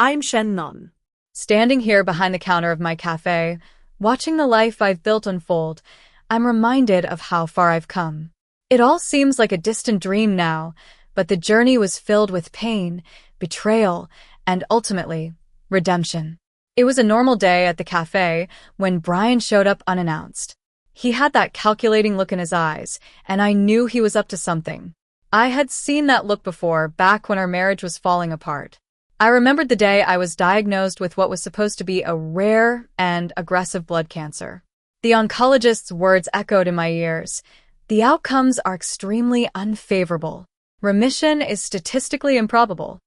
I'm Shannon. Standing here behind the counter of my cafe, watching the life I've built unfold, I'm reminded of how far I've come. It all seems like a distant dream now, but the journey was filled with pain, betrayal, and ultimately, redemption. It was a normal day at the cafe when Brian showed up unannounced. He had that calculating look in his eyes, and I knew he was up to something. I had seen that look before, back when our marriage was falling apart. I remembered the day I was diagnosed with what was supposed to be a rare and aggressive blood cancer. The oncologist's words echoed in my ears. The outcomes are extremely unfavorable. Remission is statistically improbable.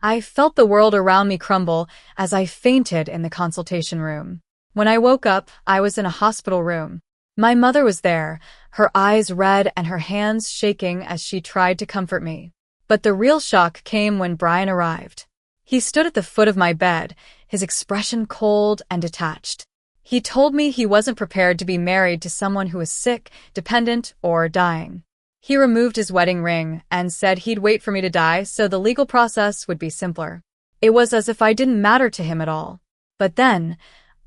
I felt the world around me crumble as I fainted in the consultation room. When I woke up, I was in a hospital room. My mother was there, her eyes red and her hands shaking as she tried to comfort me. But the real shock came when Brian arrived. He stood at the foot of my bed, his expression cold and detached. He told me he wasn't prepared to be married to someone who was sick, dependent, or dying. He removed his wedding ring and said he'd wait for me to die so the legal process would be simpler. It was as if I didn't matter to him at all. But then,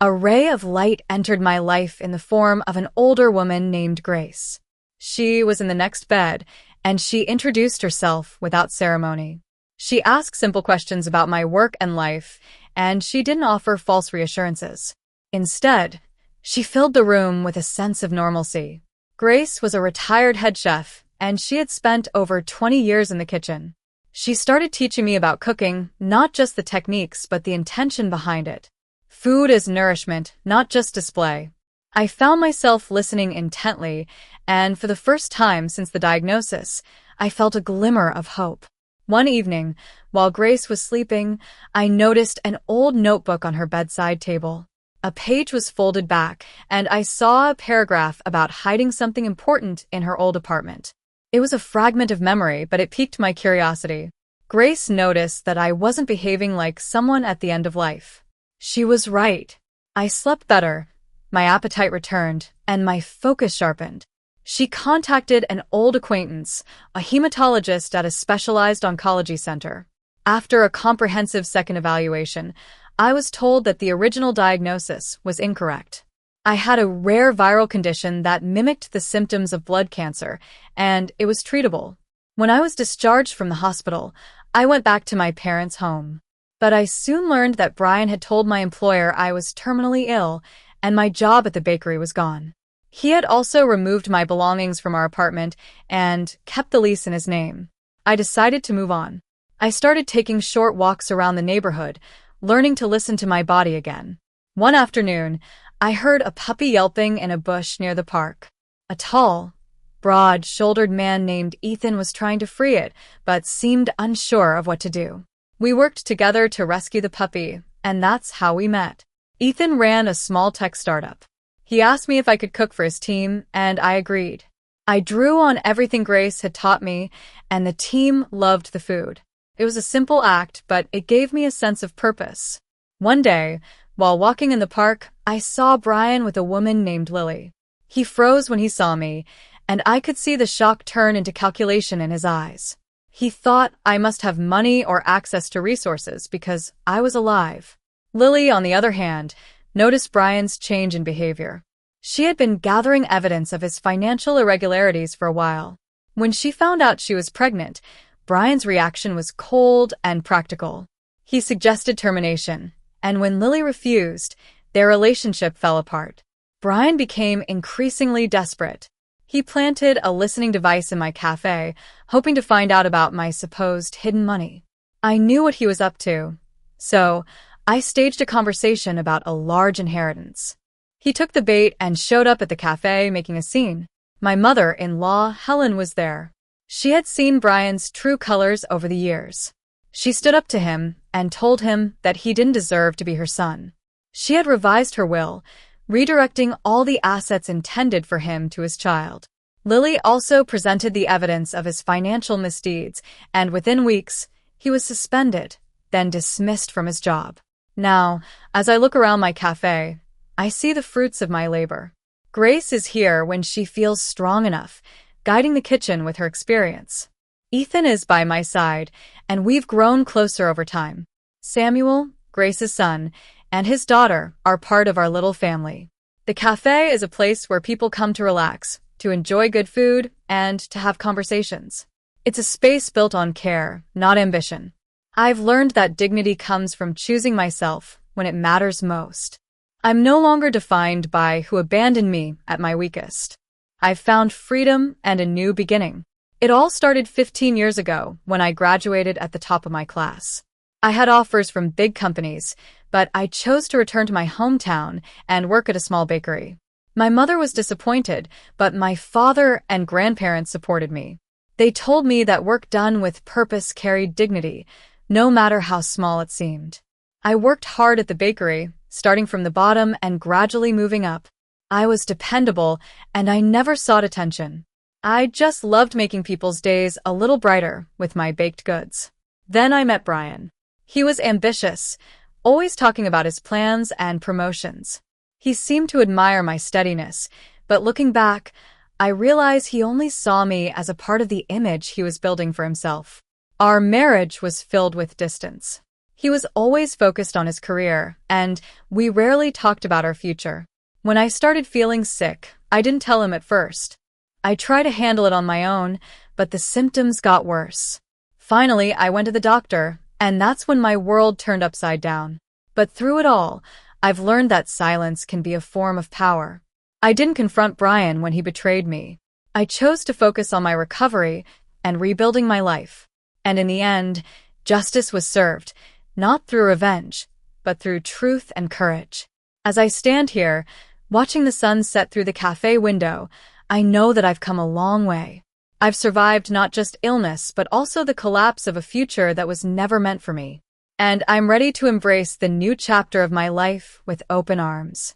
a ray of light entered my life in the form of an older woman named Grace. She was in the next bed, and she introduced herself without ceremony. She asked simple questions about my work and life, and she didn't offer false reassurances. Instead, she filled the room with a sense of normalcy. Grace was a retired head chef, and she had spent over 20 years in the kitchen. She started teaching me about cooking, not just the techniques, but the intention behind it. Food as nourishment, not just display. I found myself listening intently, and for the first time since the diagnosis, I felt a glimmer of hope. One evening, while Grace was sleeping, I noticed an old notebook on her bedside table. A page was folded back, and I saw a paragraph about hiding something important in her old apartment. It was a fragment of memory, but it piqued my curiosity. Grace noticed that I wasn't behaving like someone at the end of life. She was right. I slept better, my appetite returned, and my focus sharpened. She contacted an old acquaintance, a hematologist at a specialized oncology center. After a comprehensive second evaluation, I was told that the original diagnosis was incorrect. I had a rare viral condition that mimicked the symptoms of blood cancer, and it was treatable. When I was discharged from the hospital, I went back to my parents' home. But I soon learned that Brian had told my employer I was terminally ill, and my job at the bakery was gone. He had also removed my belongings from our apartment and kept the lease in his name. I decided to move on. I started taking short walks around the neighborhood, learning to listen to my body again. One afternoon, I heard a puppy yelping in a bush near the park. A tall, broad-shouldered man named Ethan was trying to free it, but seemed unsure of what to do. We worked together to rescue the puppy, and that's how we met. Ethan ran a small tech startup. He asked me if I could cook for his team, and I agreed. I drew on everything Grace had taught me, and the team loved the food. It was a simple act, but it gave me a sense of purpose. One day, while walking in the park, I saw Brian with a woman named Lily. He froze when he saw me, and I could see the shock turn into calculation in his eyes. He thought I must have money or access to resources because I was alive. Lily, on the other hand, noticed Brian's change in behavior. She had been gathering evidence of his financial irregularities for a while. When she found out she was pregnant, Brian's reaction was cold and practical. He suggested termination, and when Lily refused, their relationship fell apart. Brian became increasingly desperate. He planted a listening device in my cafe, hoping to find out about my supposed hidden money. I knew what he was up to, so I staged a conversation about a large inheritance. He took the bait and showed up at the cafe, making a scene. My mother-in-law, Helen, was there. She had seen Brian's true colors over the years. She stood up to him and told him that he didn't deserve to be her son. She had revised her will, redirecting all the assets intended for him to his child. Lily also presented the evidence of his financial misdeeds, and within weeks, he was suspended, then dismissed from his job. Now, as I look around my cafe, I see the fruits of my labor. Grace is here when she feels strong enough, guiding the kitchen with her experience. Ethan is by my side, and we've grown closer over time. Samuel, Grace's son, and his daughter are part of our little family. The cafe is a place where people come to relax, to enjoy good food, and to have conversations. It's a space built on care, not ambition. I've learned that dignity comes from choosing myself when it matters most. I'm no longer defined by who abandoned me at my weakest. I've found freedom and a new beginning. It all started 15 years ago when I graduated at the top of my class. I had offers from big companies, but I chose to return to my hometown and work at a small bakery. My mother was disappointed, but my father and grandparents supported me. They told me that work done with purpose carried dignity, no matter how small it seemed. I worked hard at the bakery, starting from the bottom and gradually moving up. I was dependable, and I never sought attention. I just loved making people's days a little brighter with my baked goods. Then I met Brian. He was ambitious, always talking about his plans and promotions. He seemed to admire my steadiness, but looking back, I realized he only saw me as a part of the image he was building for himself. Our marriage was filled with distance. He was always focused on his career, and we rarely talked about our future. When I started feeling sick, I didn't tell him at first. I tried to handle it on my own, but the symptoms got worse. Finally, I went to the doctor, and that's when my world turned upside down. But through it all, I've learned that silence can be a form of power. I didn't confront Brian when he betrayed me. I chose to focus on my recovery and rebuilding my life. And in the end, justice was served, not through revenge, but through truth and courage. As I stand here, watching the sun set through the cafe window, I know that I've come a long way. I've survived not just illness, but also the collapse of a future that was never meant for me. And I'm ready to embrace the new chapter of my life with open arms.